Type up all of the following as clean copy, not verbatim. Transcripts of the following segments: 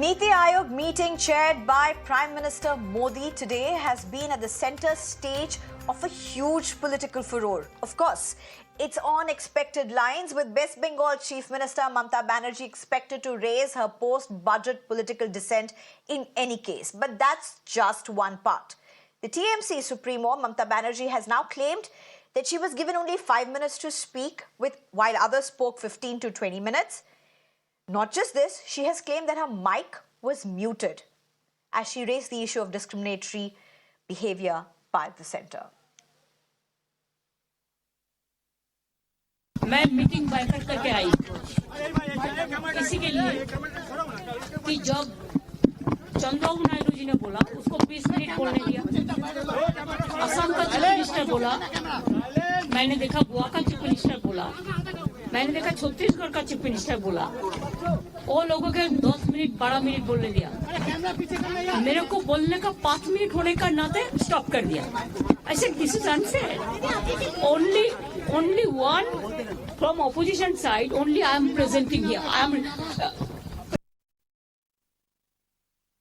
Niti Aayog meeting chaired by Prime Minister Modi today has been at the centre stage of a huge political furore. Of course, it's on expected lines, with West Bengal Chief Minister Mamata Banerjee expected to raise her post-budget political dissent in any case. But that's just one part. The TMC Supremo, Mamata Banerjee, has now claimed that she was given only 5 minutes to speak, while others spoke 15 to 20 minutes. Not just this, she has claimed that her mic was muted as she raised the issue of discriminatory behavior by the centre. मैं meeting boycott करके आई इसी के लिए कि जब चंद्रबाबू नायडू जी ने बोला उसको 20 मिनट बोलने दिया। असम का चीफ मिनिस्टर बोला, मैंने देखा गोवा का चीफ मिनिस्टर बोला, मैंने देखा छत्तीसगढ़ का चीफ मिनिस्टर बोला, वो लोगों के 10 मिनट 12 मिनट बोलने दिया। मेरे को बोलने का 5 मिनट होने का नाते स्टॉप कर दिया। I said this is unfair. Only one from opposition side. Only I am presenting here.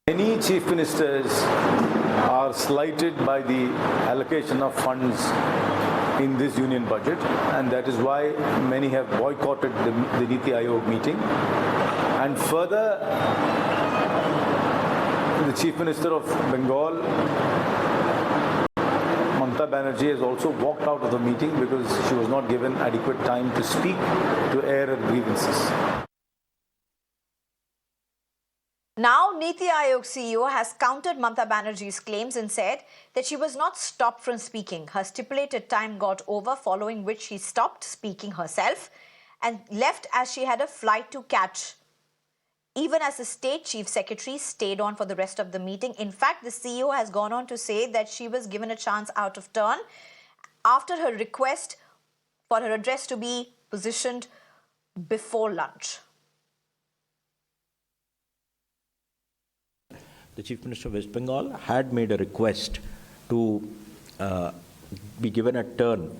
Many chief ministers are slighted by the allocation of funds in this union budget, and that is why many have boycotted the Niti Aayog meeting. And further, the Chief Minister of Bengal, Mamata Banerjee, has also walked out of the meeting because she was not given adequate time to speak, to air her grievances. Now, Niti Aayog CEO has countered Mamata Banerjee's claims and said that she was not stopped from speaking. Her stipulated time got over, following which she stopped speaking herself and left as she had a flight to catch, even as the state chief secretary stayed on for the rest of the meeting. In fact, the CEO has gone on to say that she was given a chance out of turn after her request for her address to be positioned before lunch. The Chief Minister of West Bengal had made a request to be given a turn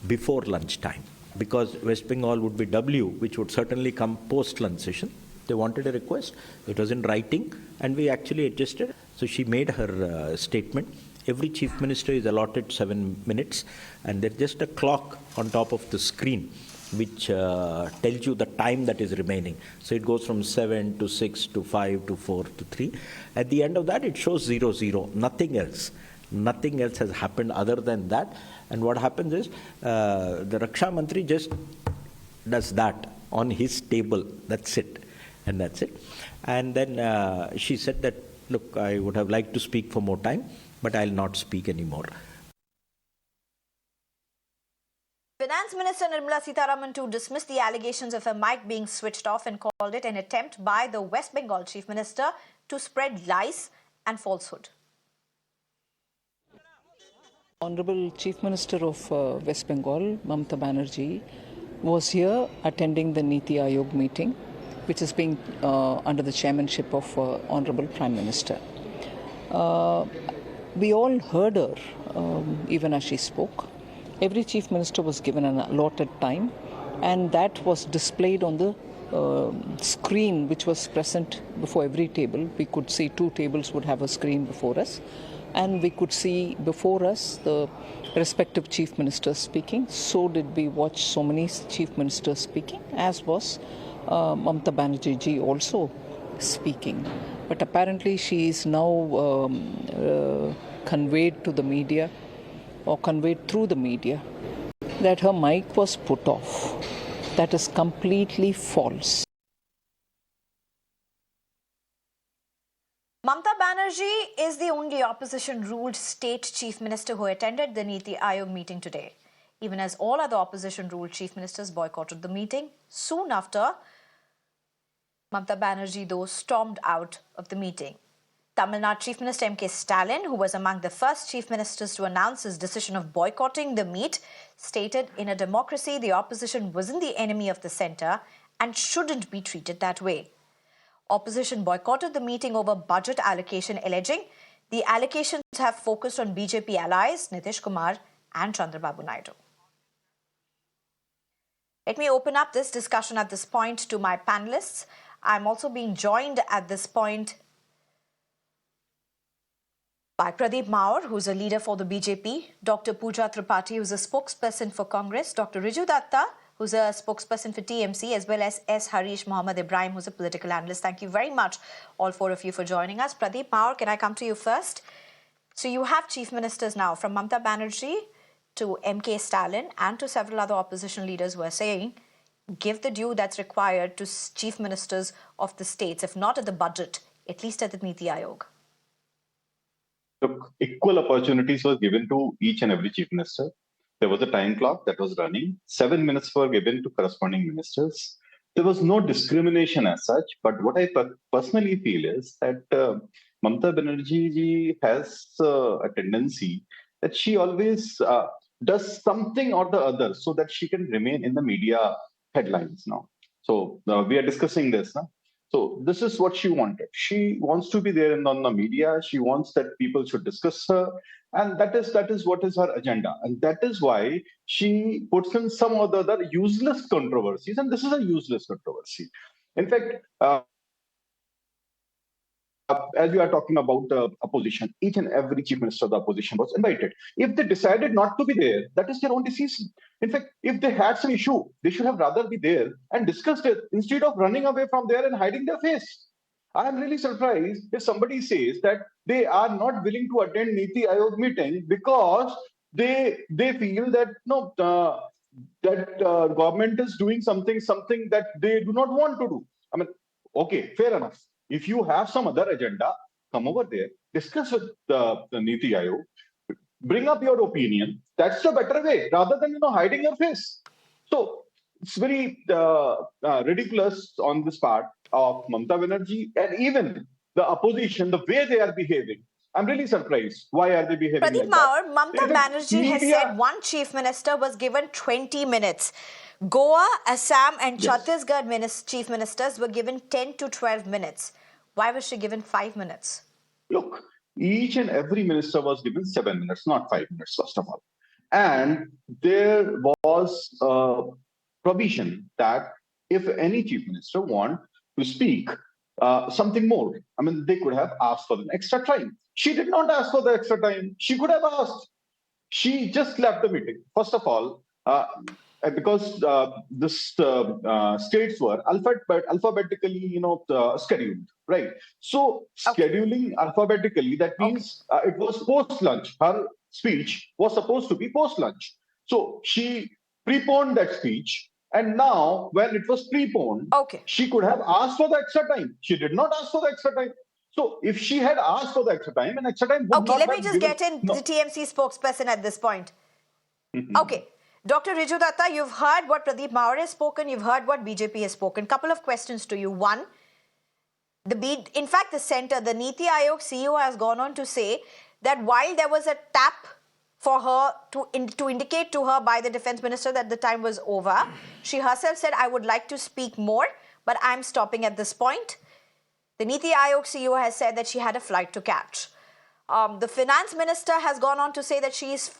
before lunchtime, because West Bengal would be W, which would certainly come post-lunch session. They wanted a request. It was in writing, and we actually adjusted. So she made her statement. Every chief minister is allotted 7 minutes, and there's just a clock on top of the screen which tells you the time that is remaining. So it goes from 7 to 6 to 5 to 4 to 3. At the end of that, it shows 00, nothing else. Nothing else has happened other than that. And what happens is the Raksha Mantri just does that on his table. That's it. And that's it. And then she said that, look, I would have liked to speak for more time, but I'll not speak anymore. Finance Minister Nirmala Sitharaman too dismissed the allegations of her mic being switched off and called it an attempt by the West Bengal Chief Minister to spread lies and falsehood. Honorable Chief Minister of West Bengal, Mamata Banerjee, was here attending the Niti Aayog meeting, which is being under the chairmanship of Honorable Prime Minister. We all heard her even as she spoke. Every chief minister was given an allotted time, and that was displayed on the screen which was present before every table. We could see 2 tables would have a screen before us, and we could see before us the respective chief ministers speaking. So did we watch so many chief ministers speaking, as was Mamata Banerjee ji also speaking. But apparently she is now conveyed to the media, or conveyed through the media, that her mic was put off. That is completely false. Mamata Banerjee is the only opposition-ruled state chief minister who attended the Niti Aayog meeting today, even as all other opposition-ruled chief ministers boycotted the meeting. Soon after, Mamata Banerjee, though, stormed out of the meeting. Tamil Nadu Chief Minister M.K. Stalin, who was among the first chief ministers to announce his decision of boycotting the meet, stated, in a democracy, the opposition wasn't the enemy of the centre and shouldn't be treated that way. Opposition boycotted the meeting over budget allocation, alleging the allocations have focused on BJP allies Nitish Kumar and Chandrababu Naidu. Let me open up this discussion at this point to my panelists. I'm also being joined at this point by Pradeep Maur, who's a leader for the BJP, Dr. Pooja Tripathi, who's a spokesperson for Congress, Dr. Riju Datta, who's a spokesperson for TMC, as well as S. Harish Mohammed Ibrahim, who's a political analyst. Thank you very much, all four of you, for joining us. Pradeep Maur, can I come to you first? So you have chief ministers now, from Mamata Banerjee to MK Stalin and to several other opposition leaders who are saying, give the due that's required to chief ministers of the states, if not at the budget, at least at the Niti Aayog. Look, equal opportunities were given to each and every chief minister. There was a time clock that was running. 7 minutes were given to corresponding ministers. There was no discrimination as such. But what I personally feel is that Mamata Banerjee ji has a tendency that she always does something or the other so that she can remain in the media headlines now. So we are discussing this now. So this is what she wanted. She wants to be there on the media. She wants that people should discuss her. And that is what is her agenda. And that is why she puts in some of the other useless controversies. And this is a useless controversy. In fact, as we are talking about opposition, each and every chief minister of the opposition was invited. If they decided not to be there, that is their own decision. In fact, if they had some issue, they should have rather be there and discussed it instead of running away from there and hiding their face. I am really surprised if somebody says that they are not willing to attend Niti Aayog meeting because they feel that no, that government is doing something that they do not want to do. I mean, okay, fair enough. If you have some other agenda, come over there, discuss with the Niti Aayog, bring up your opinion. That's the better way, rather than hiding your face. So it's very ridiculous on this part of Mamata Banerjee and even the opposition, the way they are behaving. I'm really surprised. Why are they behaving Pradeep like Maur, that? Mamata Banerjee has said one chief minister was given 20 minutes. Goa, Assam and Chhattisgarh chief ministers were given 10 to 12 minutes. Why was she given 5 minutes? Look, each and every minister was given 7 minutes, not 5 minutes, first of all. And there was a provision that if any chief minister want to speak something more, I mean, they could have asked for an extra time. She did not ask for the extra time. She could have asked. She just left the meeting. First of all, because this states were alphabetically, scheduled, right? So scheduling alphabetically, that means it was post-lunch. Her speech was supposed to be post-lunch. So she preponed that speech. And now, when it was preponed, she could have asked for the extra time. She did not ask for the extra time. So if she had asked for the extra time, an extra time would not let me just get in the TMC spokesperson at this point. Okay. Dr. Riju Datta, you've heard what Pradeep Maur has spoken. You've heard what BJP has spoken. Couple of questions to you. One, in fact, the center, the Niti Aayog CEO has gone on to say that while there was a tap for her to indicate to her by the defense minister that the time was over, she herself said, I would like to speak more, but I'm stopping at this point. The Niti Aayog CEO has said that she had a flight to catch. The finance minister has gone on to say that she's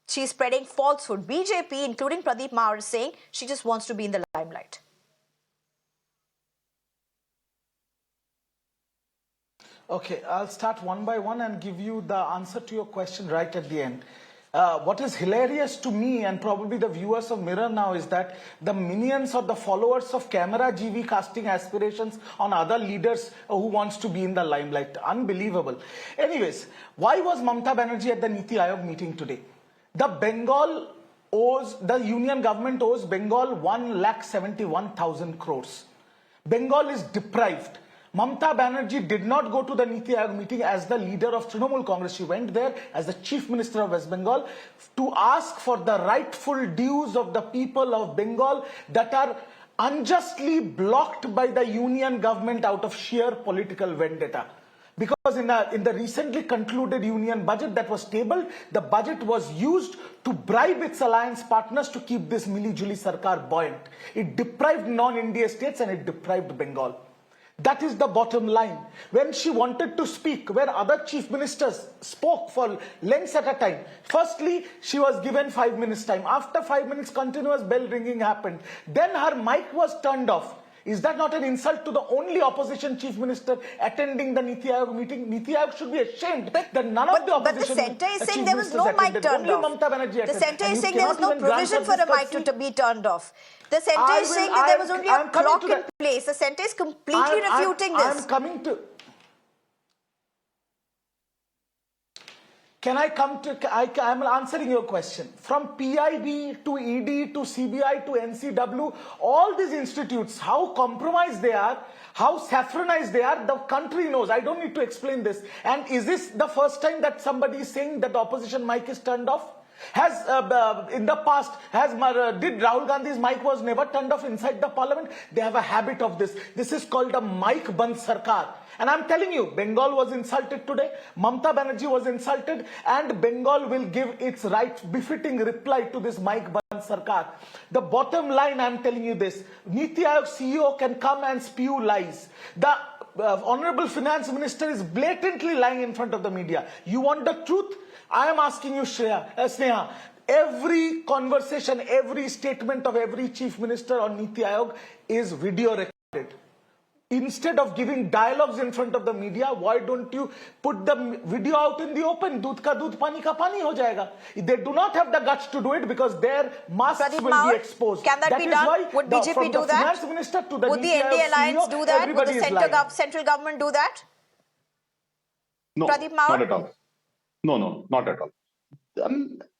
spreading falsehood. BJP, including Pradeep Maur, is saying she just wants to be in the limelight. Okay, I'll start one by one and give you the answer to your question right at the end. What is hilarious to me and probably the viewers of Mirror now is that the minions or the followers of Camera GV casting aspirations on other leaders who wants to be in the limelight. Unbelievable. Anyways, why was Mamata Banerjee at the Niti Aayog meeting today? The union government owes Bengal 1,71,000 crores. Bengal is deprived. Mamata Banerjee did not go to the Niti Aayog meeting as the leader of Trinamool Congress. She went there as the chief minister of West Bengal to ask for the rightful dues of the people of Bengal that are unjustly blocked by the union government out of sheer political vendetta. Because in the recently concluded union budget that was tabled, the budget was used to bribe its alliance partners to keep this Mili-Juli Sarkar buoyant. It deprived non-India states and it deprived Bengal. That is the bottom line. When she wanted to speak, where other chief ministers spoke for lengths at a time, firstly, she was given 5 minutes time. After 5 minutes, continuous bell ringing happened. Then her mic was turned off. Is that not an insult to the only opposition chief minister attending the Niti Aayog meeting? Niti Aayog should be ashamed that none of the opposition But the centre is saying chief there was ministers no mic attended. turned Only off. Mamata Banerjee The attended. centre And is you saying there was cannot no even grant provision us for a this mic courtesy. to be turned off. The centre is saying that there was only a clock in place. The centre is completely refuting this. I'm coming to... Can I come to... I'm answering your question. From PIB to ED to CBI to NCW, all these institutes, how compromised they are, how saffronized they are, the country knows. I don't need to explain this. And is this the first time that somebody is saying that the opposition mic is turned off? Has in the past, did Rahul Gandhi's mic was never turned off inside the parliament? They have a habit of this. This is called a mic band sarkar. And I'm telling you, Bengal was insulted today, Mamata Banerjee was insulted, and Bengal will give its right befitting reply to this mic band sarkar. The bottom line, I'm telling you this, Niti Aayog CEO can come and spew lies. The Honorable Finance Minister is blatantly lying in front of the media. You want the truth? I am asking you, Sneha, every conversation, every statement of every chief minister on Niti Aayog is video recorded. Instead of giving dialogues in front of the media, why don't you put the video out in the open? Doodh ka doodh, pani ka pani ho jayega. They do not have the guts to do it because their masks will be exposed. Can that be done? Would BJP do that? Would the NDA alliance do that? Would the central government do that? No, Pradeep Maur? not at all. No, not at all.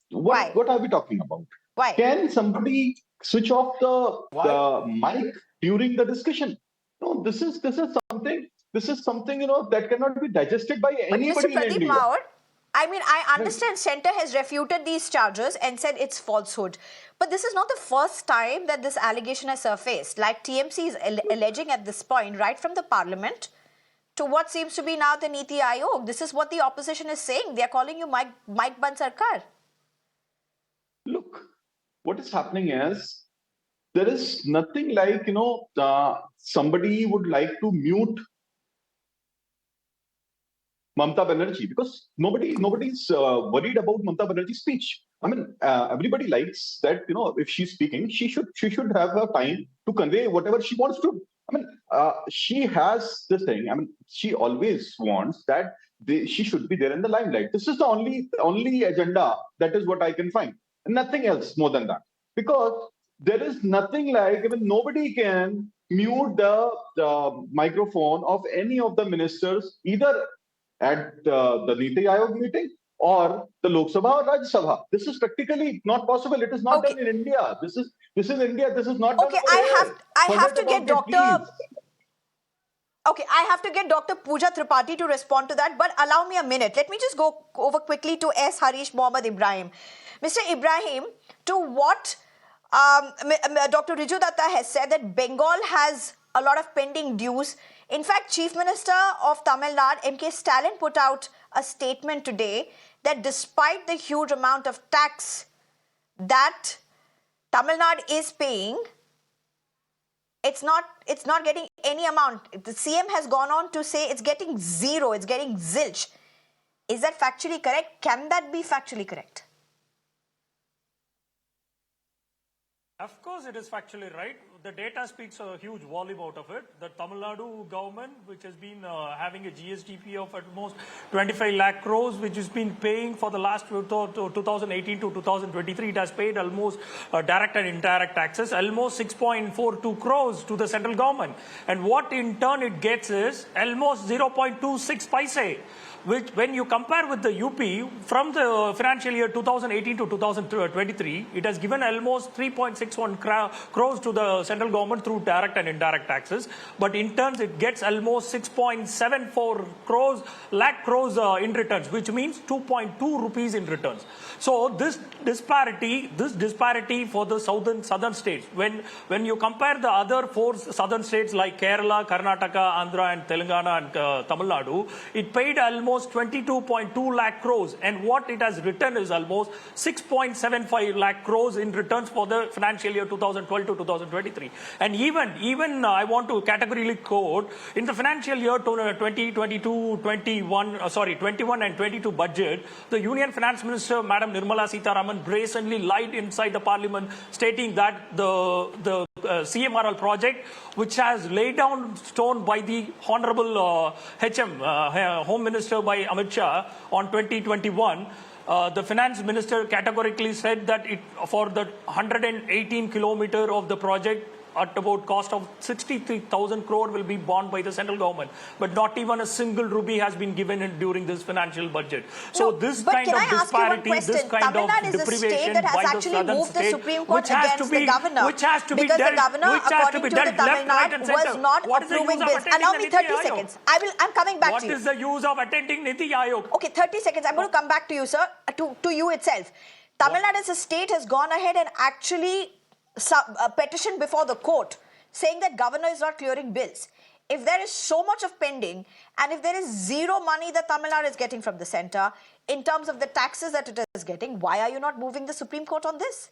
Why? What are we talking about? Why? Can somebody switch off the mic during the discussion? No, this is something that cannot be digested by anybody in Mr. Pradeep India. Maur, I mean, I understand Centre has refuted these charges and said it's falsehood. But this is not the first time that this allegation has surfaced. Like TMC is alleging at this point, right from the parliament to what seems to be now the Niti Aayog. This is what the opposition is saying. They are calling you Mike Ban Sarkar. Look, what is happening is there is nothing like, somebody would like to mute Mamata Banerjee because nobody's worried about Mamata Banerjee's speech. I mean, everybody likes that, if she's speaking, she should have her time to convey whatever she wants to. I mean, she has this thing. I mean, she always wants that she should be there in the limelight. This is the only agenda. That is what I can find. Nothing else more than that. Because there is nothing like, nobody can mute the microphone of any of the ministers, either at the Niti Aayog meeting or the Lok Sabha or Rajya Sabha. This is practically not possible. It is not done in India. This is India. This is not done over I here. have to get Dr. Please. Okay, I have to get Dr. Pooja Tripathi to respond to that, but allow me a minute. Let me just go over quickly to S. Harish Mohammed Ibrahim. Mr. Ibrahim, to what Dr. Riju Datta has said that Bengal has a lot of pending dues. In fact, Chief Minister of Tamil Nadu, M.K. Stalin, put out a statement today that despite the huge amount of tax that Tamil Nadu is paying, it's not getting any amount. The CM has gone on to say it's getting zero, it's getting zilch. Is that factually correct? Can that be factually correct? Of course, it is factually right. The data speaks a huge volume out of it. The Tamil Nadu government, which has been having a GSDP of almost 25 lakh crores, which has been paying for the last 2018 to 2023, it has paid almost direct and indirect taxes, almost 6.42 crores to the central government. And what in turn it gets is almost 0.26 paise, which when you compare with the UP, from the financial year 2018 to 2023, it has given almost 3.61 crores to the central government through direct and indirect taxes. But in turns, it gets almost 6.74 lakh crores in returns, which means 2.2 rupees in returns. So this disparity for the southern states, when you compare the other four southern states like Kerala, Karnataka, Andhra and Telangana and Tamil Nadu, it paid almost 22.2 lakh crores, and what it has returned is almost 6.75 lakh crores in returns for the financial year 2012 to 2023. country. And even I want to categorically quote, in the financial year 21 and 22 budget, the Union Finance Minister, Madam Nirmala Sitharaman, brazenly lied inside the Parliament, stating that the CMRL project, which has laid down stone by the Honorable Home Minister by Amit Shah on 2021, the Finance Minister categorically said that for the 118 kilometer of the project, at about cost of 63,000 crore will be borne by the central government. But not even a single rupee has been given during this financial budget. So this kind of disparity, this kind of deprivation by the southern state, which has to be dealt left, right and center. What is the use of attending Niti Aayog? I'm coming back to you. What is the use of attending Niti Aayog? Okay, 30 seconds. I'm going to come back to you, sir, to you itself. Tamil Nadu as a state has gone ahead and actually petition before the court saying that governor is not clearing bills. If there is so much of pending and if there is zero money that Tamil Nadu is getting from the centre in terms of the taxes that it is getting, why are you not moving the Supreme Court on this?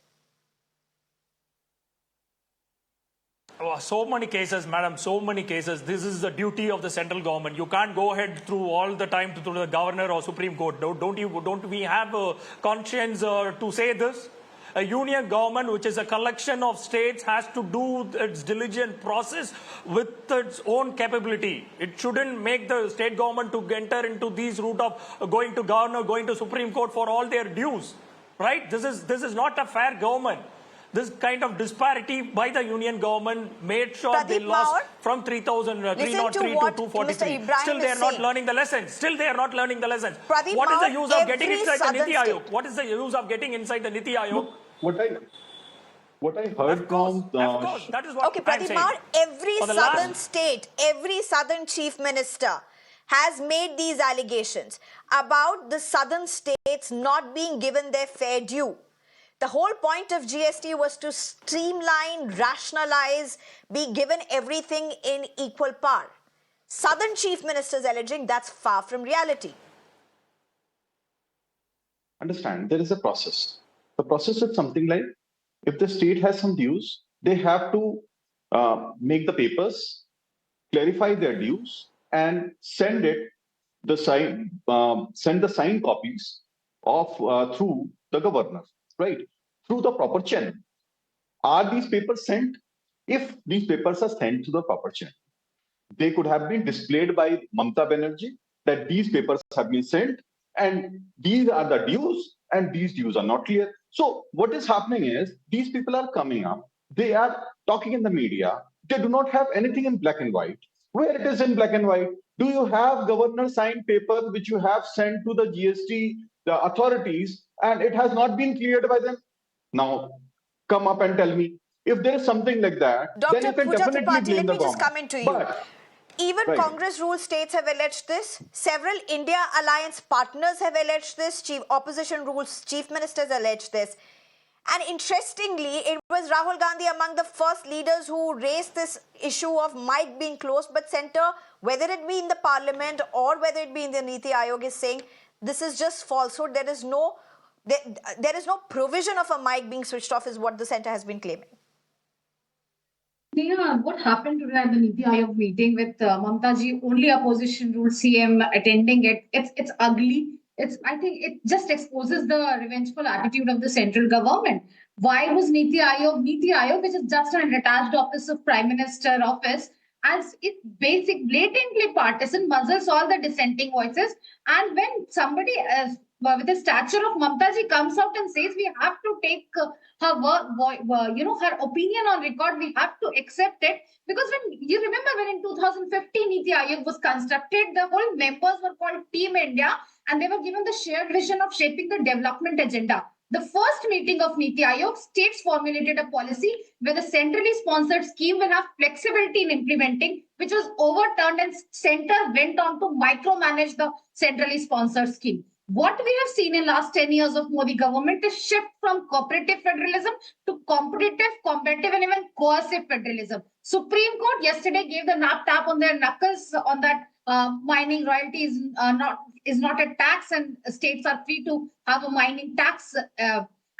Oh, so many cases, madam, so many cases. This is the duty of the central government. You can't go ahead through all the time to the governor or Supreme Court. Don't we have a conscience to say this? A union government, which is a collection of states, has to do its diligent process with its own capability. It shouldn't make the state government to enter into these route of going to governor, going to Supreme Court for all their dues. Right? This is not a fair government. This kind of disparity by the union government made sure Pradeep they lost Maur, from 3,303 to 243. Still they are not learning the lessons. Still they are not learning the lessons. Pradeep What is the Maur, use of getting inside the Niti southern Aayog? What is the use of getting inside the Niti Aayog? What I heard from that is what okay, I'm Pradeep saying. Maur, every southern state, every southern chief minister has made these allegations about the southern states not being given their fair due. The whole point of GST was to streamline, rationalize, be given everything in equal par. Southern chief ministers alleging that's far from reality. Understand, there is a process. The process is something like, if the state has some dues, they have to make the papers, clarify their dues, and send the signed copies of through the governor, right? Through the proper channel. Are these papers sent? If these papers are sent to the proper channel, they could have been displayed by Mamata Banerjee that these papers have been sent and these are the dues and these dues are not clear. So what is happening is these people are coming up, they are talking in the media, they do not have anything in black and white. Where it is in black and white? Do you have governor signed paper which you have sent to the GST, the authorities, and it has not been cleared by them? Now, come up and tell me. If there is something like that, then you can definitely blame the government. Let me just come into you. Even Congress ruled states have alleged this. Several India alliance partners have alleged this. Opposition rules chief ministers alleged this. And interestingly, it was Rahul Gandhi among the first leaders who raised this issue of mic being closed, but centre, whether it be in the parliament or whether it be in the Niti Aayog, is saying this is just falsehood. There is no provision of a mic being switched off is what the centre has been claiming. Neha, what happened today at the Niti Aayog meeting with Mamata ji, only opposition rule CM attending it? It's ugly. I think it just exposes the revengeful attitude of the central government. Why was Niti Aayog, which is just an attached office of Prime Minister office, as it blatantly partisan, muzzles all the dissenting voices. And when somebody with the stature of Mamata ji comes out and says we have to take her opinion on record, we have to accept it. Because when you remember when in 2015 Niti Aayog was constructed, the whole members were called Team India and they were given the shared vision of shaping the development agenda. The first meeting of Niti Aayog, states formulated a policy where the centrally sponsored scheme will have flexibility in implementing, which was overturned and center went on to micromanage the centrally sponsored scheme. What we have seen in last 10 years of Modi government is shift from cooperative federalism to competitive, combative, and even coercive federalism. Supreme Court yesterday gave the tap on their knuckles on that mining royalty is not a tax and states are free to have a mining tax.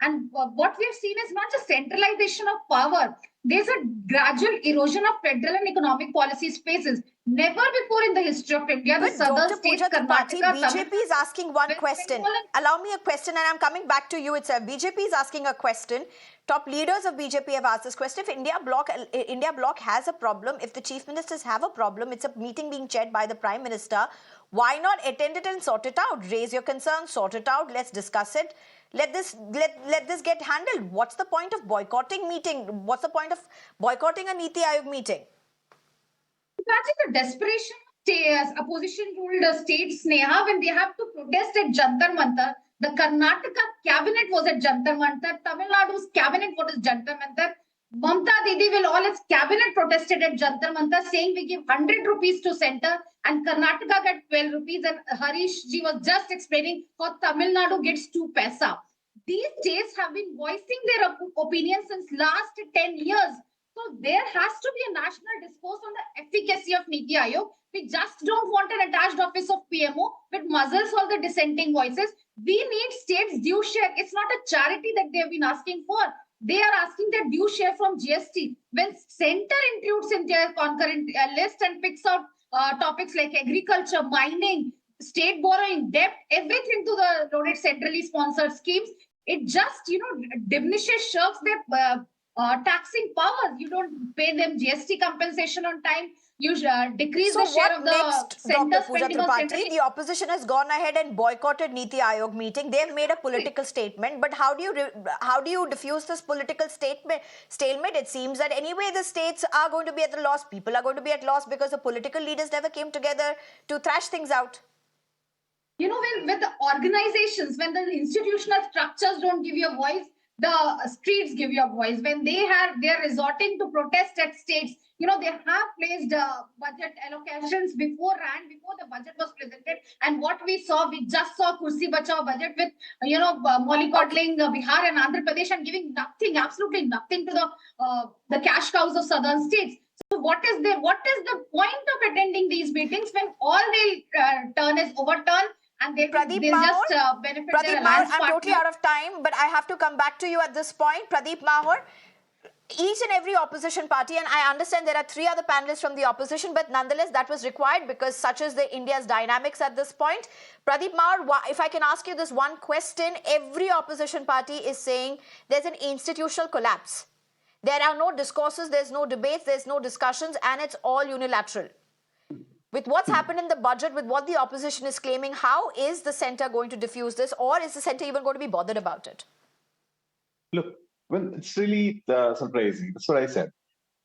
And what we have seen is not just centralization of power. There's a gradual erosion of federal and economic policy spaces. Never before in the history of India, the But southern Dr. states, Pooja Tripathi, Karnataka, Tamil BJP is asking one West question. Bengal and Allow me a question, and I'm coming back to you itself. BJP is asking a question. Top leaders of BJP have asked this question. If India bloc has a problem, if the chief ministers have a problem, it's a meeting being chaired by the prime minister. Why not attend it and sort it out? Raise your concerns, sort it out. Let's discuss it. Let this get handled. What's the point of boycotting meeting? What's the point of boycotting a Niti Aayog meeting? Imagine the desperation of opposition ruled states, Sneha, when they have to protest at Jantar Mantar. The Karnataka cabinet was at Jantar Mantar. Tamil Nadu's cabinet was at Jantar Mantar. Mamata Didi will all its cabinet protested at Jantar Mantar, saying we give 100 rupees to center and Karnataka got 12 rupees. And Harish ji was just explaining how Tamil Nadu gets 2 paisa. These states have been voicing their opinion since last 10 years. So there has to be a national discourse on the efficacy of Niti Aayog. We just don't want an attached office of PMO which muzzles all the dissenting voices. We need states due share. It's not a charity that they have been asking for. They are asking their due share from GST. When center includes in their concurrent list and picks out topics like agriculture, mining, state borrowing, debt, everything to the loaded centrally sponsored schemes, it just diminishes, shirks their taxing powers. You don't pay them GST compensation on time. You decrease the share of the center spending on central. The opposition has gone ahead and boycotted Niti Aayog meeting. They've made a political statement, but how do you diffuse this political stalemate? It seems that anyway the states are going to be at the loss. People are going to be at loss because the political leaders never came together to thrash things out. When the organizations, when the institutional structures don't give you a voice, the streets give you a voice. When they're resorting to protest at states, they have placed budget allocations before the budget was presented. And what we just saw Kursi Bachao budget with, mollycoddling Bihar and Andhra Pradesh and giving nothing, absolutely nothing to the cash cows of southern states. So what is the point of attending these meetings when all they'll turn is overturn? And they just benefit their alliance I'm totally out of time, but I have to come back to you at this point. Pradeep Mahur, each and every opposition party, and I understand there are 3 other panelists from the opposition, but nonetheless that was required because such is India's dynamics at this point. Pradeep Mahur, if I can ask you this one question, every opposition party is saying there's an institutional collapse. There are no discourses, there's no debates, there's no discussions, and it's all unilateral. With what's happened in the budget, with what the opposition is claiming, how is the centre going to diffuse this, or is the centre even going to be bothered about it? Look, it's really surprising. That's what I said.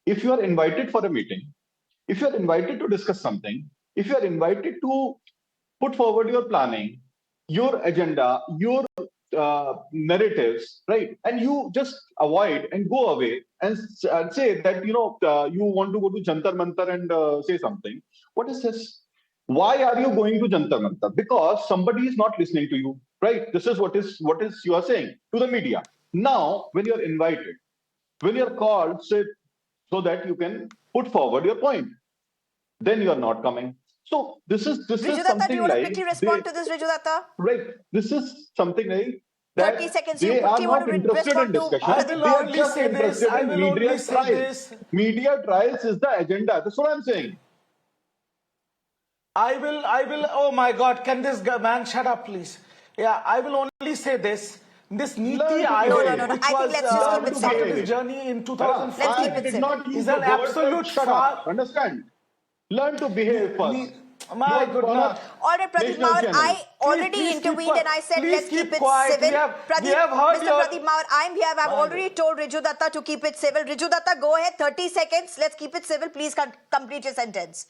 If you are invited for a meeting, if you are invited to discuss something, if you are invited to put forward your planning, your agenda, your narratives, right? And you just avoid and go away and say that, you want to go to Jantar Mantar and say something. What is this? Why are you going to Jantar Mantar? Because somebody is not listening to you, right? This is what you are saying to the media. Now, when you're invited, when you're called, say, so that you can put forward your point, then you are not coming. So this is something do you want to quickly respond to this, Rijudatta? Right. This is something like that 30 seconds. They are not interested in discussion. I will only say this. I will only say this. Media trials is the agenda. That's what I'm saying. I will, oh my God, can this man shut up, please? Yeah, I will only say this. This Niti Aayog, which was started this journey in 2005, is an absolute fraud. Understand? Learn to behave first. My goodness. All right, Pradeep Mahur, I already intervened and I said let's keep it civil. Pradeep Mahur, I'm here. I've already told Rijudatta to keep it civil. Rijudatta, go ahead, 30 seconds. Let's keep it civil. Please complete your sentence.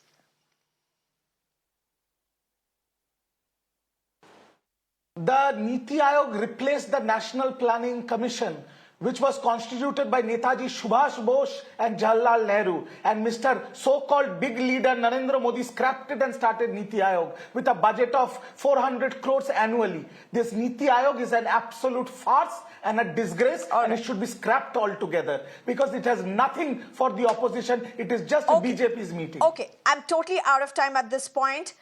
The Niti Aayog replaced the National Planning Commission, which was constituted by Netaji Subhash Bose and Jawaharlal Nehru. And Mr. so-called big leader Narendra Modi scrapped it and started Niti Aayog with a budget of 400 crores annually. This Niti Aayog is an absolute farce and a disgrace, and it should be scrapped altogether because it has nothing for the opposition. It is just BJP's meeting. Okay, I'm totally out of time at this point.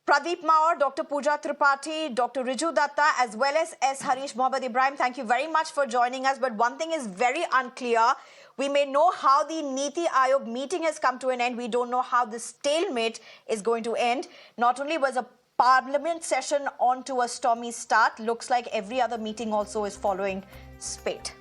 Pradeep Maur, Dr. Pooja Tripathi, Dr. Riju Datta, as well as S. Harish Mohammad Ibrahim, thank you very much for joining us. But one thing is very unclear. We may know how the Niti Aayog meeting has come to an end. We don't know how the stalemate is going to end. Not only was a parliament session on to a stormy start, looks like every other meeting also is following spate.